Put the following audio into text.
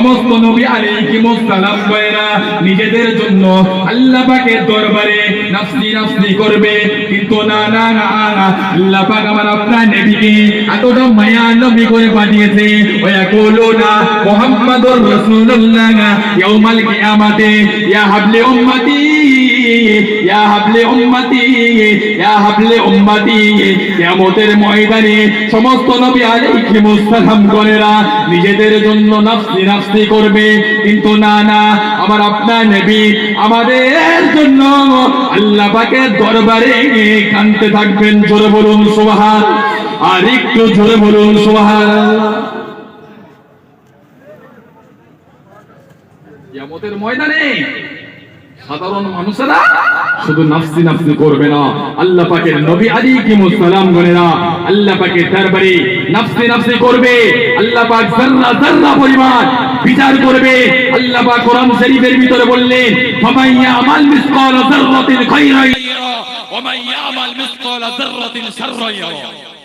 সমস্ত নবী আলাইহিস সালাম গয়রা নিজেদের জন্য আল্লাহ পাকের দরবারে নাফসি নাফসি করবে, কিন্তু না না না, আল্লাহ পাক আমার আপনার নবীকে এতটা মায়া নবী করে পাঠিয়েছে। ওয়া ইয়াকুলুনা মুহাম্মাদুর রাসূলুল্লাহ ইয়াউমাল কিয়ামাতে ইয়া হাবলি উম্মতি ইয়া হাবলি উম্মতি ইয়া হাবলি উম্মতি। কিয়ামতের ময়দানে সমস্ত নবী আলাইহিস সালাম গণেরা নিজেদের জন্য নাফসি নাফসি করবে, কিন্তু না না, আমার আপনার নবী আমাদের জন্য আল্লাহ পাকের দরবারে কাঁদতে থাকবেন। জোরে বলুন সুবহান, আর একটু জোরে বলুন সুবহানাল্লাহ। কিয়ামতের ময়দানে সাধারণ মানুষেরা শুধু নাফসি নাফসি করবে না, আল্লাহ পাকের নবী আলাইহিস সালাম গণেরা আল্লাহ পাকের দরবারে নাফসি নাফসি করবে। আল্লাহ পাক যাররা যাররা পরিমাণ বিচার করবে। আল্লাহ পাক কোরআন শরীফের ভিতরে বললেন, ফামান ইয়ামাল মিসকালা যাররাতিন খায়রান ইয়ারা ওয়া মান ইয়ামাল মিসকালা যাররাতিন শাররান ইয়ারা।